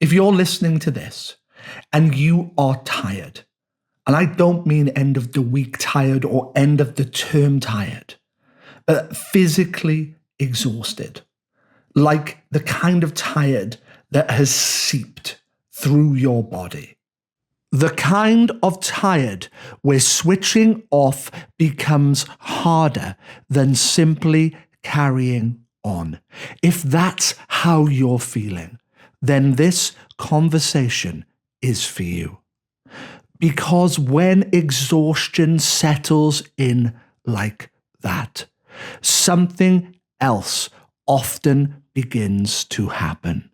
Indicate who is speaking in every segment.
Speaker 1: If you're listening to this and you are tired, and I don't mean end of the week tired or end of the term tired, but physically exhausted, like the kind of tired that has seeped through your body. The kind of tired where switching off becomes harder than simply carrying on. If that's how you're feeling, then this conversation is for you. Because when exhaustion settles in like that, something else often begins to happen.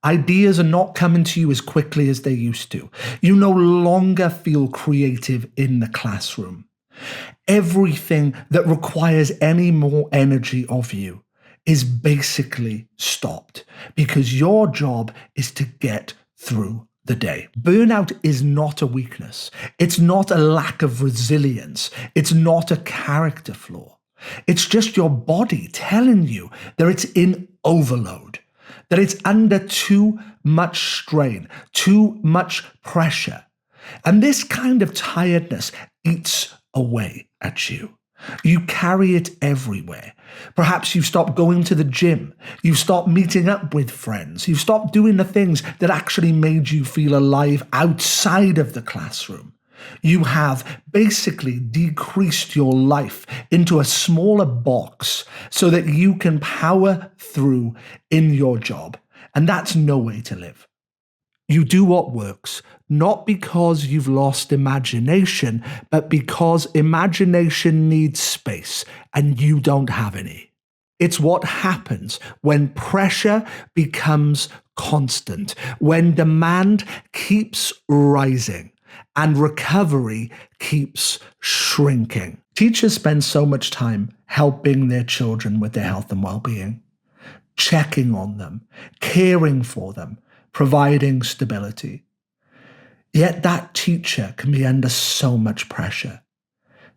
Speaker 1: Ideas are not coming to you as quickly as they used to. You no longer feel creative in the classroom. Everything that requires any more energy of you is basically stopped because your job is to get through the day. Burnout is not a weakness. It's not a lack of resilience. It's not a character flaw. It's just your body telling you that it's in overload, that it's under too much strain, too much pressure. And this kind of tiredness eats away at you. You carry it everywhere. Perhaps you've stopped going to the gym. You've stopped meeting up with friends. You've stopped doing the things that actually made you feel alive outside of the classroom. You have basically decreased your life into a smaller box so that you can power through in your job. And that's no way to live. You do what works, not because you've lost imagination, but because imagination needs space and you don't have any. It's what happens when pressure becomes constant, when demand keeps rising and recovery keeps shrinking. Teachers spend so much time helping their children with their health and well-being, checking on them, caring for them, providing stability. Yet that teacher can be under so much pressure.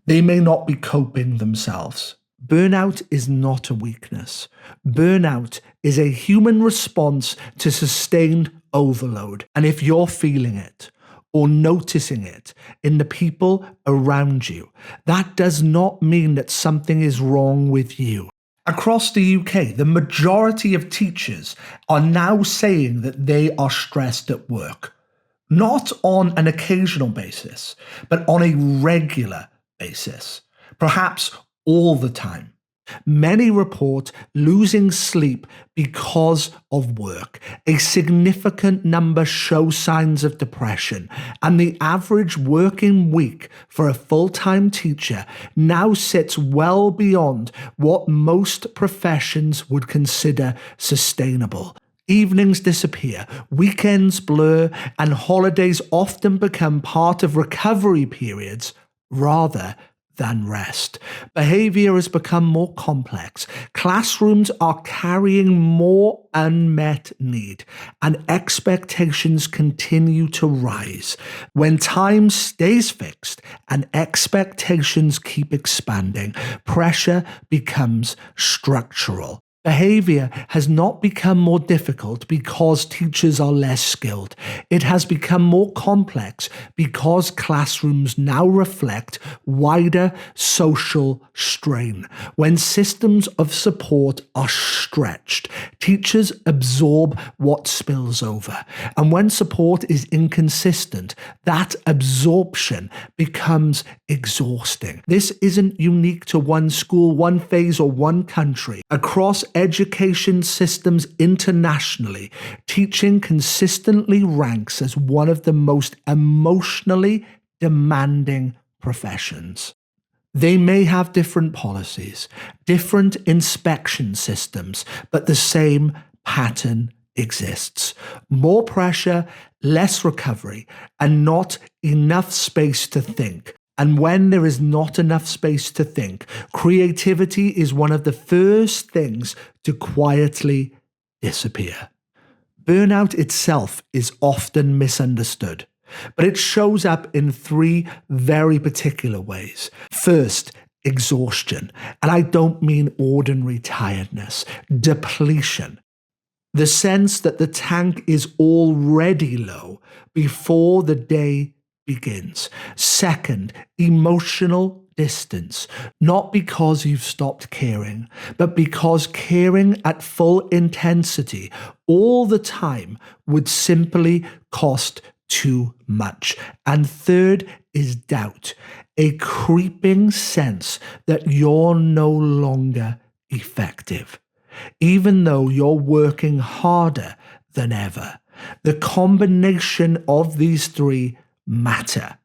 Speaker 1: They may not be coping themselves. Burnout is not a weakness. Burnout is a human response to sustained overload. And if you're feeling it or noticing it in the people around you, that does not mean that something is wrong with you. Across the UK, the majority of teachers are now saying that they are stressed at work, not on an occasional basis, but on a regular basis, perhaps all the time. Many report losing sleep because of work. A significant number show signs of depression, and the average working week for a full-time teacher now sits well beyond what most professions would consider sustainable. Evenings disappear, weekends blur, and holidays often become part of recovery periods rather than rest. Behaviour has become more complex. Classrooms are carrying more unmet need, and expectations continue to rise. When time stays fixed and expectations keep expanding, pressure becomes structural. Behaviour has not become more difficult because teachers are less skilled. It has become more complex because classrooms now reflect wider social strain. When systems of support are stretched, teachers absorb what spills over. And when support is inconsistent, that absorption becomes exhausting. This isn't unique to one school, one phase, or one country. Across education systems internationally, teaching consistently ranks as one of the most emotionally demanding professions. They may have different policies, different inspection systems, but the same pattern exists. More pressure, less recovery, and not enough space to think. And when there is not enough space to think, creativity is one of the first things to quietly disappear. Burnout itself is often misunderstood, but it shows up in three very particular ways. First, exhaustion. And I don't mean ordinary tiredness, depletion. The sense that the tank is already low before the day begins. Second, emotional distance, not because you've stopped caring, but because caring at full intensity all the time would simply cost too much. And third is doubt, a creeping sense that you're no longer effective, even though you're working harder than ever. The combination of these three matter.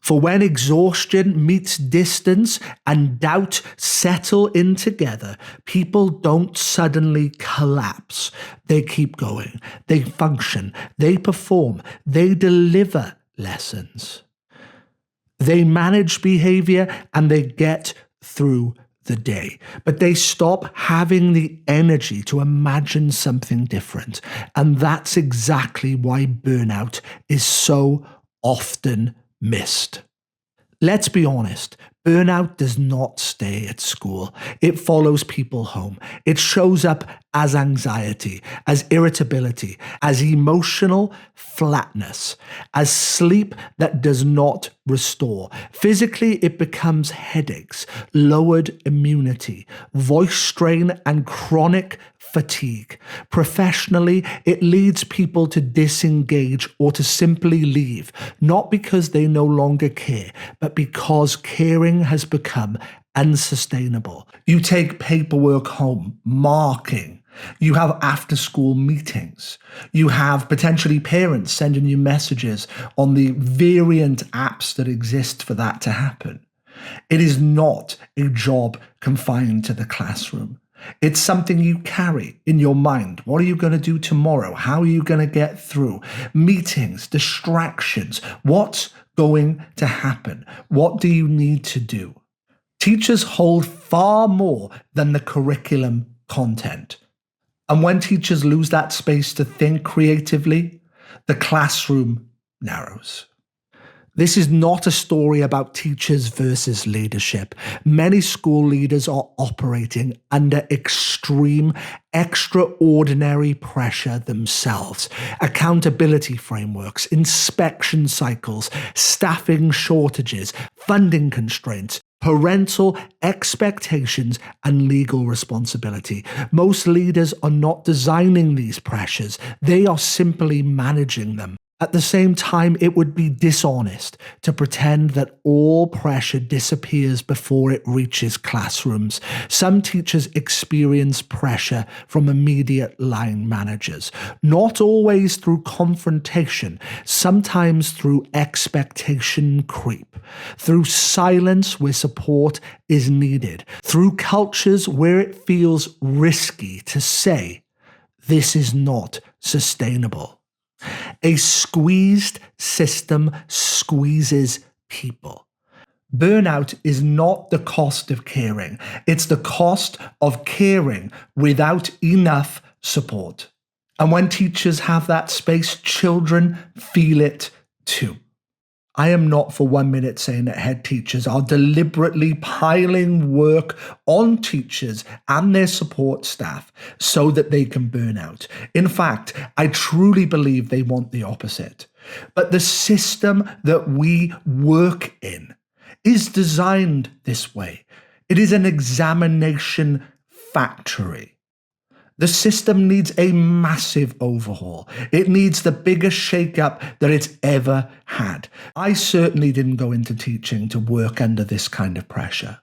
Speaker 1: For when exhaustion meets distance and doubt settle in together, people don't suddenly collapse. They keep going, they function, they perform, they deliver lessons. They manage behaviour and they get through the day, but they stop having the energy to imagine something different. And that's exactly why burnout is so often missed. Let's be honest, burnout does not stay at school. It follows people home. It shows up as anxiety, as irritability, as emotional flatness, as sleep that does not restore. Physically, it becomes headaches, lowered immunity, voice strain, and chronic fatigue. Professionally, it leads people to disengage or to simply leave, not because they no longer care, but because caring has become unsustainable. You take paperwork home, marking. You have after-school meetings. You have potentially parents sending you messages on the variant apps that exist for that to happen. It is not a job confined to the classroom. It's something you carry in your mind. What are you going to do tomorrow? How are you going to get through? Meetings, distractions. What's going to happen? What do you need to do? Teachers hold far more than the curriculum content. And when teachers lose that space to think creatively, the classroom narrows. This is not a story about teachers versus leadership. Many school leaders are operating under extreme, extraordinary pressure themselves. Accountability frameworks, inspection cycles, staffing shortages, funding constraints, parental expectations, and legal responsibility. Most leaders are not designing these pressures. They are simply managing them. At the same time, it would be dishonest to pretend that all pressure disappears before it reaches classrooms. Some teachers experience pressure from immediate line managers, not always through confrontation, sometimes through expectation creep, through silence where support is needed, through cultures where it feels risky to say, "This is not sustainable." A squeezed system squeezes people. Burnout is not the cost of caring. It's the cost of caring without enough support. And when teachers have that space, children feel it too. I am not for 1 minute saying that head teachers are deliberately piling work on teachers and their support staff so that they can burn out. In fact, I truly believe they want the opposite. But the system that we work in is designed this way. It is an examination factory. The system needs a massive overhaul. It needs the biggest shakeup that it's ever had. I certainly didn't go into teaching to work under this kind of pressure.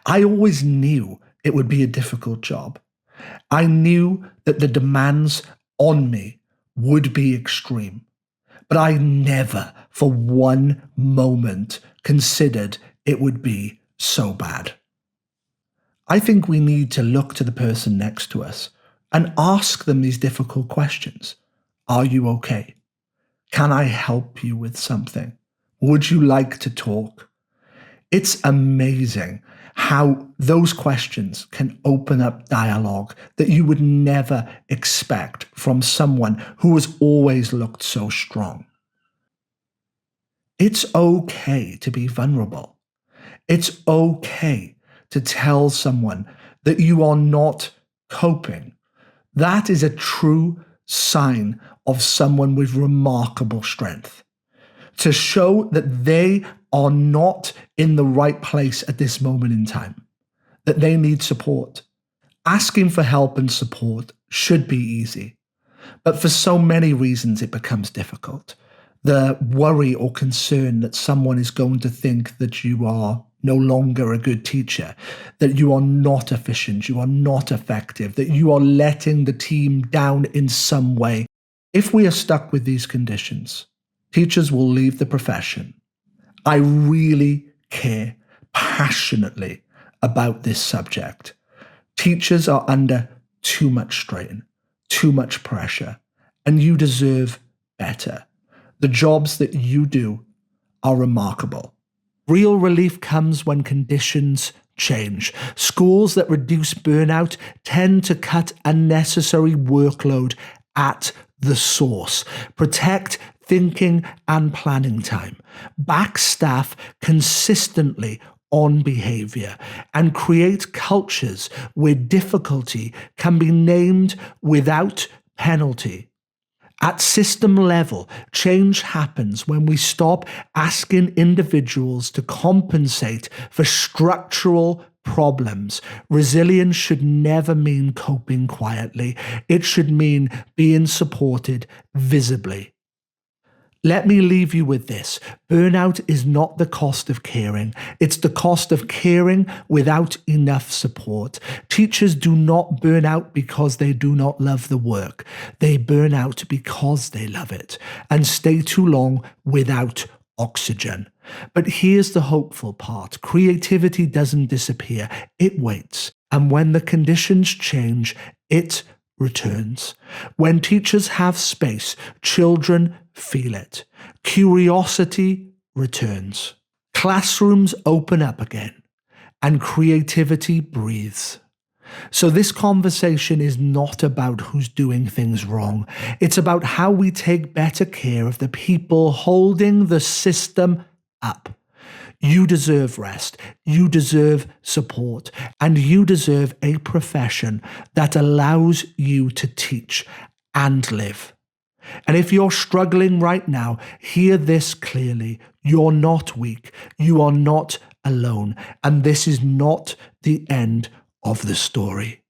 Speaker 1: I always knew it would be a difficult job. I knew that the demands on me would be extreme. But I never for one moment considered it would be so bad. I think we need to look to the person next to us and ask them these difficult questions. Are you okay? Can I help you with something? Would you like to talk? It's amazing how those questions can open up dialogue that you would never expect from someone who has always looked so strong. It's okay to be vulnerable. It's okay to tell someone that you are not coping, That is a true sign of someone with remarkable strength. To show that they are not in the right place at this moment in time, that they need support. Asking for help and support should be easy, but for so many reasons it becomes difficult. The worry or concern that someone is going to think that you are no longer a good teacher, that you are not efficient, you are not effective, that you are letting the team down in some way. If we are stuck with these conditions, teachers will leave the profession. I really care passionately about this subject. Teachers are under too much strain, too much pressure, and you deserve better. The jobs that you do are remarkable. Real relief comes when conditions change. Schools that reduce burnout tend to cut unnecessary workload at the source, protect thinking and planning time, back staff consistently on behaviour, and create cultures where difficulty can be named without penalty. At system level, change happens when we stop asking individuals to compensate for structural problems. Resilience should never mean coping quietly. It should mean being supported visibly. Let me leave you with this. Burnout is not the cost of caring. It's the cost of caring without enough support. Teachers do not burn out because they do not love the work. They burn out because they love it and stay too long without oxygen. But here's the hopeful part. Creativity doesn't disappear. It waits. And when the conditions change, it returns. When teachers have space, children feel it. Curiosity returns. Classrooms open up again, and creativity breathes. So this conversation is not about who's doing things wrong. It's about how we take better care of the people holding the system up. You deserve rest, you deserve support, and you deserve a profession that allows you to teach and live. And if you're struggling right now, hear this clearly. You're not weak, you are not alone, and this is not the end of the story.